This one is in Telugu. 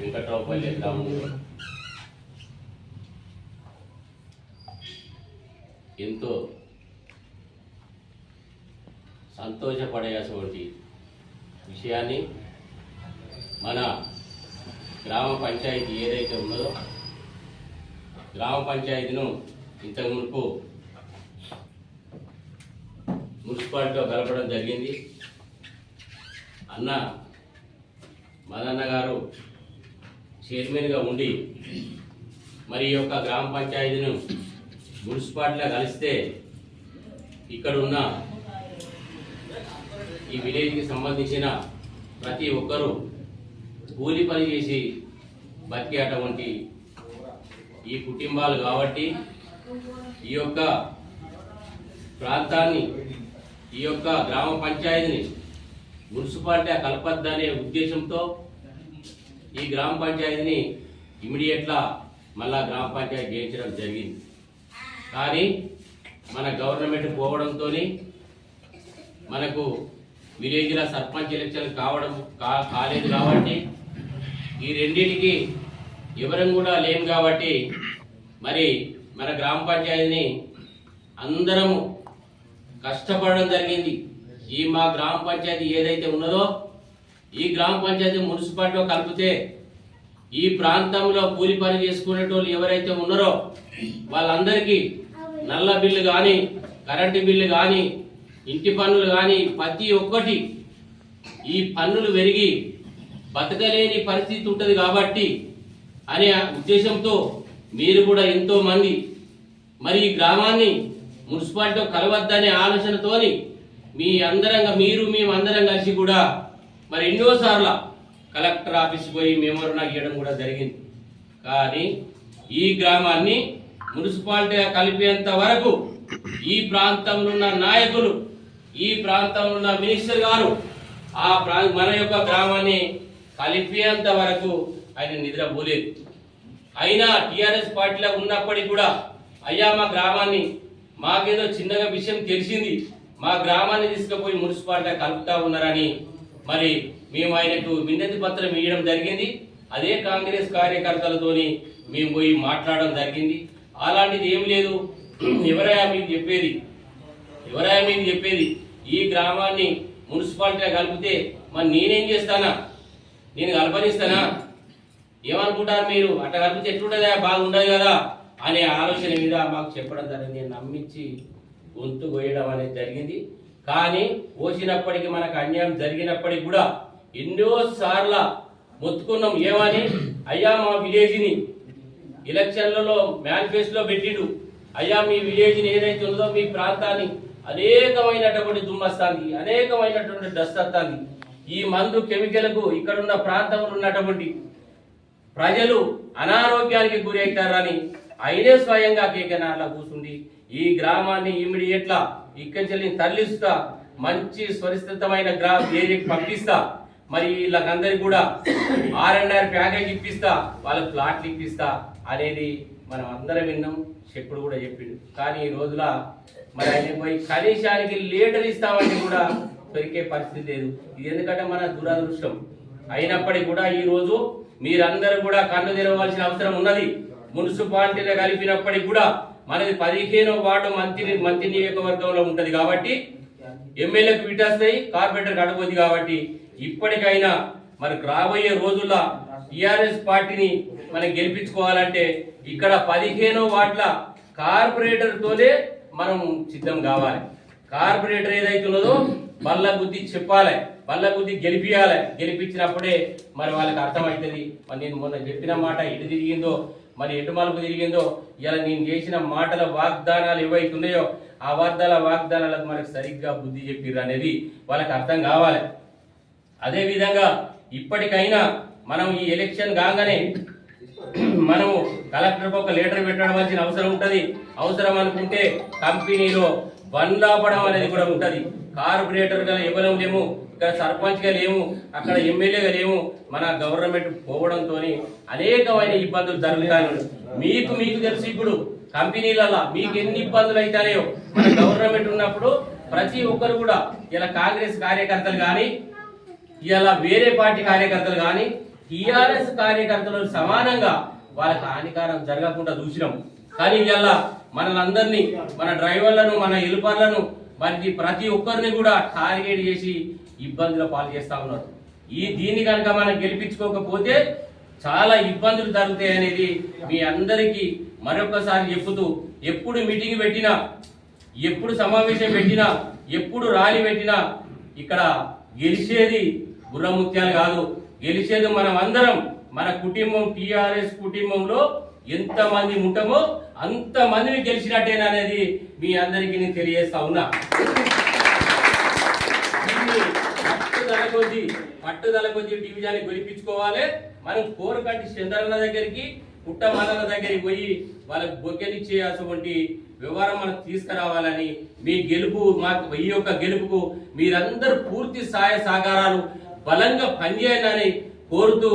వెంకట్రావుపల్లి గ్రామంలో ఎంతో సంతోషపడేటువంటి విషయాన్ని మన గ్రామ పంచాయతీ ఏదైతే ఉన్నదో గ్రామ పంచాయతీను ఇంతకు మునుపు మున్సిపాలిటీలో కలపడం జరిగింది. అన్న మదన్న గారు చైర్మన్గా ఉండి మరి ఈ యొక్క గ్రామ పంచాయతీను మున్సిపాలిటీలో కలిస్తే ఇక్కడ ఉన్న ఈ విలేజ్కి సంబంధించిన ప్రతి ఒక్కరూ కూలి పని చేసి బతికేటువంటి ఈ కుటుంబాలు కాబట్టి ఈ యొక్క ప్రాంతాన్ని ఈ యొక్క గ్రామ పంచాయతీని మున్సిపాలిటీ కలపద్దనే ఉద్దేశంతో ఈ గ్రామ పంచాయతీని ఇమీడియట్లా మళ్ళా గ్రామ పంచాయతీ చేయించడం జరిగింది. కానీ మన గవర్నమెంట్ పోవడంతో మనకు విలేజ్ల సర్పంచ్ ఎలక్షన్ కాలేదు కాబట్టి ఈ రెండింటికి ఎవరం కూడా లేము కాబట్టి మరి మన గ్రామ పంచాయతీని అందరము కష్టపడడం జరిగింది. ఈ మా గ్రామ పంచాయతీ ఏదైతే ఉన్నదో ఈ గ్రామ పంచాయతీ మున్సిపాలిటీలో కలిపితే ఈ ప్రాంతంలో కూలి పని చేసుకునేటోళ్ళు ఎవరైతే ఉన్నారో వాళ్ళందరికీ నల్ల బిల్లు కానీ కరెంటు బిల్లు కానీ ఇంటి పన్నులు కానీ ప్రతి ఒక్కటి ఈ పన్నులు పెరిగి బతకలేని పరిస్థితి ఉంటుంది కాబట్టి అనే ఉద్దేశంతో మీరు కూడా ఎంతో మంది మరి ఈ గ్రామాన్ని మున్సిపాలిటీలో కలవద్దనే ఆలోచనతోని మేమందరం కలిసి కూడా మరి ఎన్నోసార్లు కలెక్టర్ ఆఫీస్ పోయి మెమోరాండం ఇవ్వడం కూడా జరిగింది. కానీ ఈ గ్రామాన్ని మున్సిపాలిటీగా కలిపేంత వరకు ఈ ప్రాంతంలో ఉన్న నాయకులు ఈ ప్రాంతంలో ఉన్న మినిస్టర్ గారు మన యొక్క గ్రామాన్ని కలిపేంత వరకు ఆయన నిద్రపోలేదు. అయినా టీఆర్ఎస్ పార్టీలో ఉన్నప్పటికీ కూడా అయ్యా మా గ్రామాన్ని మాకేదో చిన్నగా విషయం తెలిసింది, మా గ్రామాన్ని తీసుకుపోయి మున్సిపాలిటీ కలుపుతా ఉన్నారని మరి మేము ఆయనకు వినతి పత్రం ఇవ్వడం జరిగింది. అదే కాంగ్రెస్ కార్యకర్తలతోని మేము పోయి మాట్లాడడం జరిగింది. అలాంటిది ఏం లేదు. ఎవరైనా మీకు చెప్పేది ఈ గ్రామాన్ని మున్సిపాలిటీ కలిపితే మరి నేనేం చేస్తానా, నేను కల్పనిస్తానా, ఏమనుకుంటారు మీరు, అట్లా కలిపితే ఎట్లుంటుందా, బాగుండదు కదా అనే ఆలోచన మీద మాకు చెప్పడం జరిగింది. నేను నమ్మించి గొంతు కోయడం అనేది జరిగింది. కానీ పోసినప్పటికీ మనకు అన్యాయం జరిగినప్పటికీ కూడా ఎన్నోసార్ల మొత్తుకున్నాం. ఏమని, అయ్యా మా విలేజ్ని ఎలక్షన్లలో మేనిఫెస్టోలో పెట్టిండు, అయ్యా మీ విలేజ్ని ఏదైతే ఉందో మీ ప్రాంతాన్ని అనేకమైనటువంటి దుమ్మస్తాంది, అనేకమైనటువంటి డస్ట్ వస్తుంది. ఈ మందు కెమికల్కు ఇక్కడున్న ప్రాంతంలో ఉన్నటువంటి ప్రజలు అనారోగ్యానికి గురి అవుతారని ఆయనే స్వయంగా కేకనార్లా కూర్చుండి ఈ గ్రామాన్ని ఇమ్మీడియట్లా ఇక్కడి తరలిస్తా, మంచి స్వరిస్థితమైన ఏరియాకి పంపిస్తా, మరి వీళ్ళకందరికి కూడా R&R ప్యాకేజ్ ఇప్పిస్తా, వాళ్ళకి ప్లాట్లు ఇప్పిస్తా అనేది మనం అందరం విన్నాం. చెప్పుడు కూడా చెప్పిండు. కానీ ఈ రోజుల మరి ఆయన పోయి కనీసానికి లీటర్ ఇస్తామని కూడా దొరికే పరిస్థితి లేదు. ఇది ఎందుకంటే మన దురదృష్టం. అయినప్పటికీ కూడా ఈ రోజు మీరందరూ కూడా కన్ను తెరవలసిన అవసరం ఉన్నది. మున్సిపాలిటీలో కలిపినప్పటికీ కూడా మనది 15వ వార్డు మంత్రి నియోజకవర్గంలో ఉంటది కాబట్టి ఎమ్మెల్యేకు విటస్తాయి, కార్పొరేటర్ అడగొద్ది కాబట్టి ఇప్పటికైనా మరి రాబోయే రోజుల్లో టిఆర్ఎస్ పార్టీని మనం గెలిపించుకోవాలంటే ఇక్కడ 15వ వార్డుల కార్పొరేటర్ తోనే మనం సిద్ధం కావాలి. కార్పొరేటర్ ఏదైతే ఉన్నదో బల్ల బుద్ధి చెప్పాలి, బల్ల బుద్ధి గెలిపియాలి. గెలిపించినప్పుడే మరి వాళ్ళకి అర్థమవుతుంది. మరి నేను మొన్న చెప్పిన మాట ఎటు తిరిగిందో మరి ఎటు మలుపు తిరిగిందో ఇలా నేను చేసిన మాటల వాగ్దానాలు ఏవైతున్నాయో ఆ వాగ్దానాలకు మనకు సరిగ్గా బుద్ధి చెప్పిర్రు అనేది వాళ్ళకి అర్థం కావాలి. అదే విధంగా ఇప్పటికైనా మనం ఈ ఎలక్షన్ కాగానే మనము కలెక్టర్కి ఒక లెటర్ పెట్టడం అవసరం ఉంటుంది. అవసరం అనుకుంటే కంపెనీలో బండ్లాపడం అనేది కూడా ఉంటుంది. కార్పొరేటర్గా ఇవ్వడం లేము, ఇక్కడ సర్పంచ్గా లేము, అక్కడ ఎమ్మెల్యేగా లేము. మన గవర్నమెంట్ పోవడంతో అనేకమైన ఇబ్బందులు జరుగుతాయి. మీకు తెలుసు, ఇప్పుడు కంపెనీలలో మీకు ఎన్ని ఇబ్బందులు అవుతాయో మన గవర్నమెంట్ ఉన్నప్పుడు ప్రతి ఒక్కరు కూడా ఇలా కాంగ్రెస్ కార్యకర్తలు కానీ ఇలా వేరే పార్టీ కార్యకర్తలు కానీ టిఆర్ఎస్ కార్యకర్తలు సమానంగా వాళ్ళకి హానికారం జరగకుండా చూసినాం. కానీ ఇలా మనలందరినీ, మన డ్రైవర్లను, మన హెల్పర్లను, మరి ప్రతి ఒక్కరిని కూడా టార్గెట్ చేసి ఇబ్బందుల పాలు చేస్తా ఉన్నారు. దీన్ని కనుక మనం గెలిపించుకోకపోతే చాలా ఇబ్బందులు జరుగుతాయి అనేది మీ అందరికీ మరొకసారి చెప్పుతూ, ఎప్పుడు మీటింగ్ పెట్టినా, ఎప్పుడు సమావేశం పెట్టినా, ఎప్పుడు ర్యాలీ పెట్టినా ఇక్కడ గెలిచేది గుర్రముత్యాలు కాదు, గెలిచేది మనం అందరం. మన కుటుంబం, టిఆర్ఎస్ కుటుంబంలో ఎంతమంది ఉంటామో అంతమందిని గెలిచినట్టేనా అనేది మీ అందరికీ నేను తెలియజేస్తా ఉన్నా. పట్టుదల కొద్ది డివిజన్ గెలిపించుకోవాలి. మనం కోరకట్టి చంద్రన్న దగ్గరికి, పుట్టమల్లన్న దగ్గరికి పోయి వాళ్ళకి బొగ్గెనిచ్చే అటువంటి వ్యవహారం మనకు తీసుకురావాలని, మీ గెలుపు, మాకు ఈ యొక్క గెలుపుకు మీరందరూ పూర్తి సహాయ సహకారాలు బలంగా పనిచేయాలని కోరుతూ